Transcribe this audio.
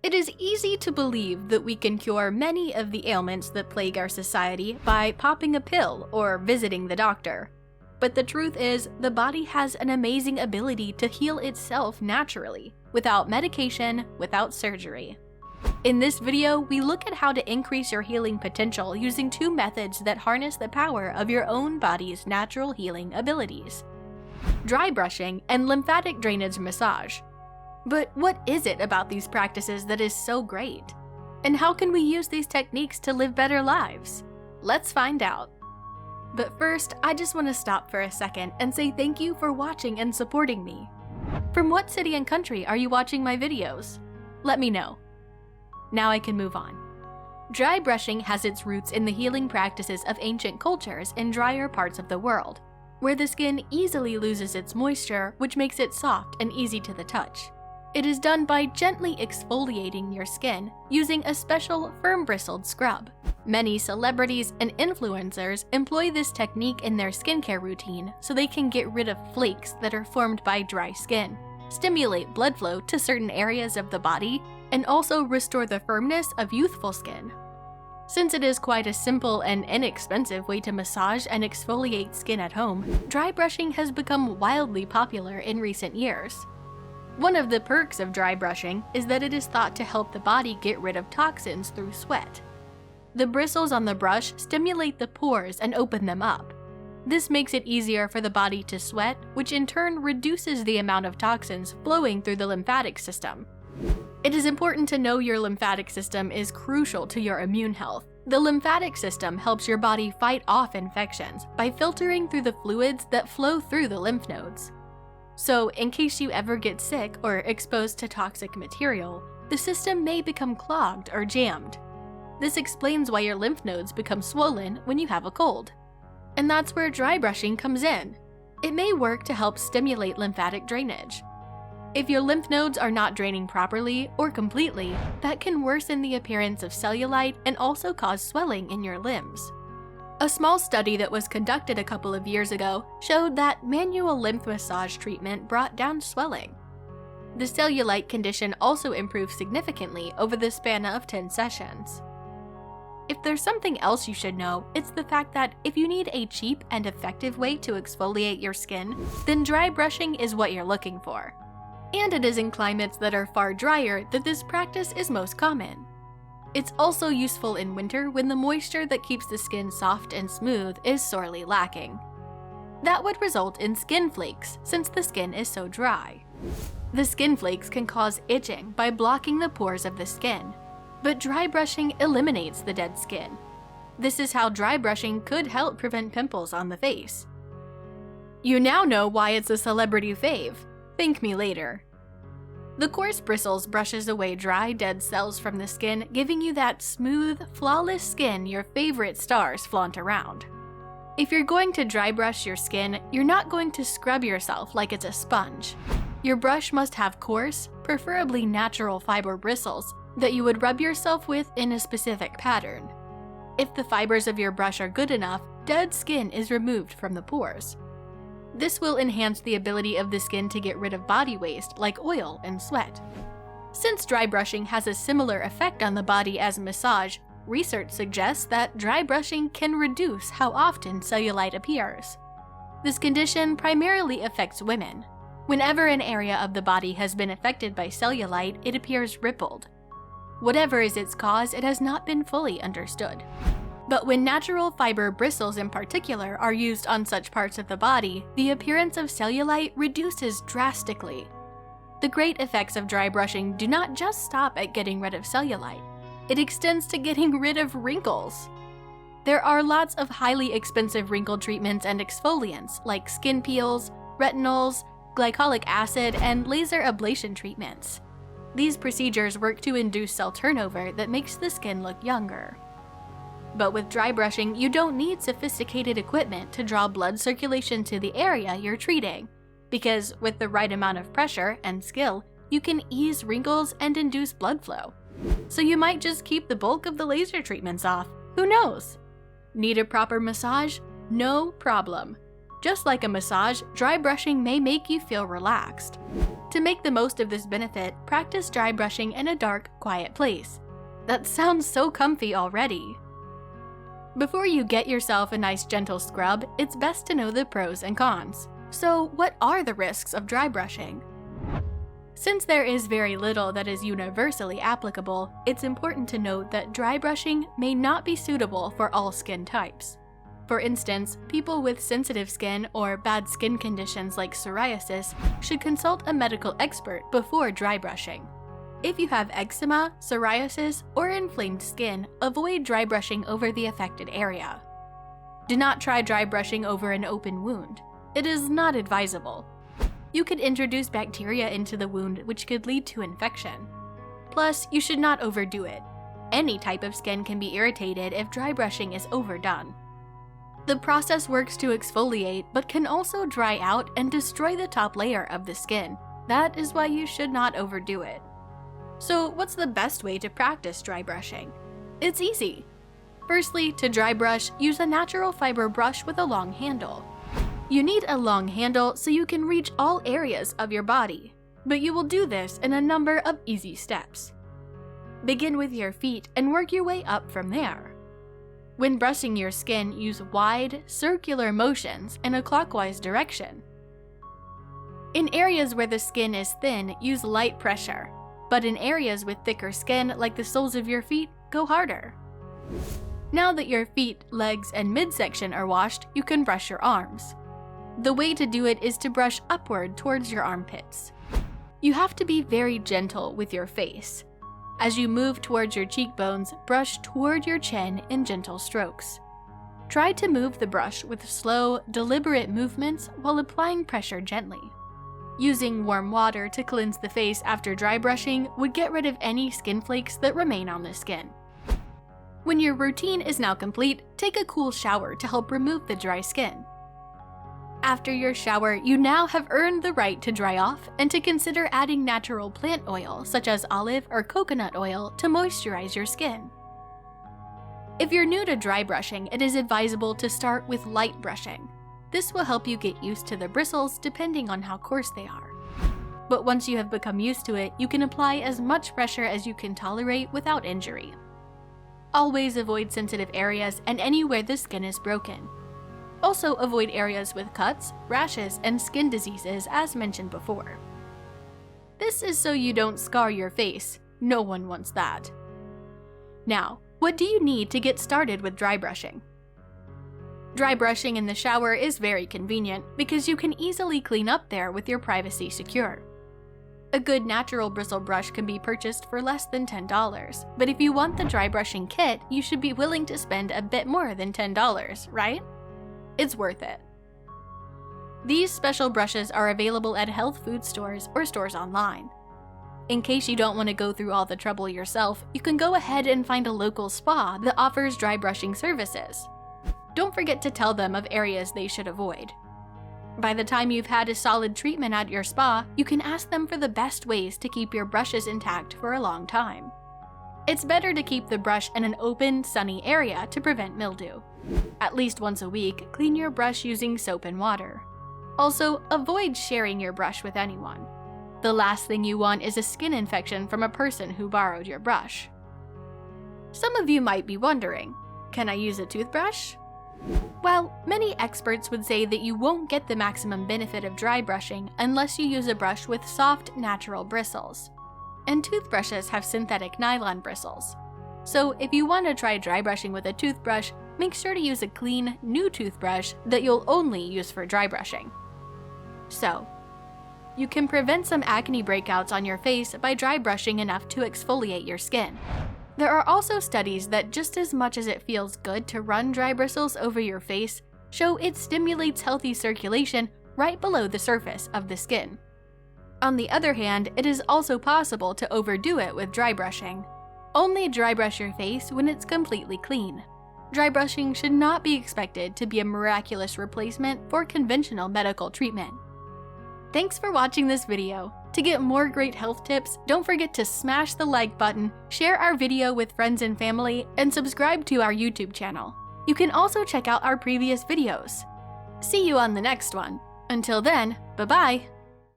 It is easy to believe that we can cure many of the ailments that plague our society by popping a pill or visiting the doctor. But the truth is, the body has an amazing ability to heal itself naturally, without medication, without surgery. In this video, we look at how to increase your healing potential using two methods that harness the power of your own body's natural healing abilities: dry brushing and lymphatic drainage massage. But what is it about these practices that is so great? And how can we use these techniques to live better lives? Let's find out. But first, I just want to stop for a second and say thank you for watching and supporting me. From what city and country are you watching my videos? Let me know. Now I can move on. Dry brushing has its roots in the healing practices of ancient cultures in drier parts of the world, where the skin easily loses its moisture, which makes it soft and easy to the touch. It is done by gently exfoliating your skin using a special firm-bristled scrub. Many celebrities and influencers employ this technique in their skincare routine so they can get rid of flakes that are formed by dry skin, stimulate blood flow to certain areas of the body, and also restore the firmness of youthful skin. Since it is quite a simple and inexpensive way to massage and exfoliate skin at home, dry brushing has become wildly popular in recent years. One of the perks of dry brushing is that it is thought to help the body get rid of toxins through sweat. The bristles on the brush stimulate the pores and open them up. This makes it easier for the body to sweat, which in turn reduces the amount of toxins flowing through the lymphatic system. It is important to know your lymphatic system is crucial to your immune health. The lymphatic system helps your body fight off infections by filtering through the fluids that flow through the lymph nodes. So, in case you ever get sick or exposed to toxic material, the system may become clogged or jammed. This explains why your lymph nodes become swollen when you have a cold. And that's where dry brushing comes in. It may work to help stimulate lymphatic drainage. If your lymph nodes are not draining properly or completely, that can worsen the appearance of cellulite and also cause swelling in your limbs. A small study that was conducted a couple of years ago showed that manual lymph massage treatment brought down swelling. The cellulite condition also improved significantly over the span of 10 sessions. If there's something else you should know, it's the fact that if you need a cheap and effective way to exfoliate your skin, then dry brushing is what you're looking for. And it is in climates that are far drier that this practice is most common. It's also useful in winter when the moisture that keeps the skin soft and smooth is sorely lacking. That would result in skin flakes since the skin is so dry. The skin flakes can cause itching by blocking the pores of the skin, but dry brushing eliminates the dead skin. This is how dry brushing could help prevent pimples on the face. You now know why it's a celebrity fave. Thank me later. The coarse bristles brushes away dry, dead cells from the skin, giving you that smooth, flawless skin your favorite stars flaunt around. If you're going to dry brush your skin, you're not going to scrub yourself like it's a sponge. Your brush must have coarse, preferably natural fiber bristles that you would rub yourself with in a specific pattern. If the fibers of your brush are good enough, dead skin is removed from the pores. This will enhance the ability of the skin to get rid of body waste like oil and sweat. Since dry brushing has a similar effect on the body as massage, research suggests that dry brushing can reduce how often cellulite appears. This condition primarily affects women. Whenever an area of the body has been affected by cellulite, it appears rippled. Whatever is its cause, it has not been fully understood. But when natural fiber bristles in particular are used on such parts of the body, the appearance of cellulite reduces drastically. The great effects of dry brushing do not just stop at getting rid of cellulite. It extends to getting rid of wrinkles. There are lots of highly expensive wrinkle treatments and exfoliants like skin peels, retinols, glycolic acid, and laser ablation treatments. These procedures work to induce cell turnover that makes the skin look younger. But with dry brushing, you don't need sophisticated equipment to draw blood circulation to the area you're treating, because with the right amount of pressure and skill, you can ease wrinkles and induce blood flow. So you might just keep the bulk of the laser treatments off. Who knows? Need a proper massage? No problem. Just like a massage, dry brushing may make you feel relaxed. To make the most of this benefit, practice dry brushing in a dark, quiet place. That sounds so comfy already. Before you get yourself a nice gentle scrub, it's best to know the pros and cons. So, what are the risks of dry brushing? Since there is very little that is universally applicable, it's important to note that dry brushing may not be suitable for all skin types. For instance, people with sensitive skin or bad skin conditions like psoriasis should consult a medical expert before dry brushing. If you have eczema, psoriasis, or inflamed skin, avoid dry brushing over the affected area. Do not try dry brushing over an open wound. It is not advisable. You could introduce bacteria into the wound, which could lead to infection. Plus, you should not overdo it. Any type of skin can be irritated if dry brushing is overdone. The process works to exfoliate, but can also dry out and destroy the top layer of the skin. That is why you should not overdo it. So, what's the best way to practice dry brushing? It's easy. Firstly, to dry brush, use a natural fiber brush with a long handle. You need a long handle so you can reach all areas of your body, but you will do this in a number of easy steps. Begin with your feet and work your way up from there. When brushing your skin, use wide, circular motions in a clockwise direction. In areas where the skin is thin, use light pressure, but in areas with thicker skin, like the soles of your feet, go harder. Now that your feet, legs, and midsection are washed, you can brush your arms. The way to do it is to brush upward towards your armpits. You have to be very gentle with your face. As you move towards your cheekbones, brush toward your chin in gentle strokes. Try to move the brush with slow, deliberate movements while applying pressure gently. Using warm water to cleanse the face after dry brushing would get rid of any skin flakes that remain on the skin. When your routine is now complete, take a cool shower to help remove the dry skin. After your shower, you now have earned the right to dry off and to consider adding natural plant oil such as olive or coconut oil to moisturize your skin. If you're new to dry brushing, it is advisable to start with light brushing. This will help you get used to the bristles depending on how coarse they are. But once you have become used to it, you can apply as much pressure as you can tolerate without injury. Always avoid sensitive areas and anywhere the skin is broken. Also avoid areas with cuts, rashes, and skin diseases as mentioned before. This is so you don't scar your face. No one wants that. Now, what do you need to get started with dry brushing? Dry brushing in the shower is very convenient because you can easily clean up there with your privacy secure. A good natural bristle brush can be purchased for less than $10, but if you want the dry brushing kit, you should be willing to spend a bit more than $10, right? It's worth it. These special brushes are available at health food stores or stores online. In case you don't want to go through all the trouble yourself, you can go ahead and find a local spa that offers dry brushing services. Don't forget to tell them of areas they should avoid. By the time you've had a solid treatment at your spa, you can ask them for the best ways to keep your brushes intact for a long time. It's better to keep the brush in an open, sunny area to prevent mildew. At least once a week, clean your brush using soap and water. Also, avoid sharing your brush with anyone. The last thing you want is a skin infection from a person who borrowed your brush. Some of you might be wondering, can I use a toothbrush? Well, many experts would say that you won't get the maximum benefit of dry brushing unless you use a brush with soft, natural bristles. And toothbrushes have synthetic nylon bristles. So if you want to try dry brushing with a toothbrush, make sure to use a clean, new toothbrush that you'll only use for dry brushing. So, you can prevent some acne breakouts on your face by dry brushing enough to exfoliate your skin. There are also studies that just as much as it feels good to run dry bristles over your face, show it stimulates healthy circulation right below the surface of the skin. On the other hand, it is also possible to overdo it with dry brushing. Only dry brush your face when it's completely clean. Dry brushing should not be expected to be a miraculous replacement for conventional medical treatment. Thanks for watching this video. To get more great health tips, don't forget to smash the like button, share our video with friends and family, and subscribe to our YouTube channel. You can also check out our previous videos. See you on the next one. Until then, bye-bye!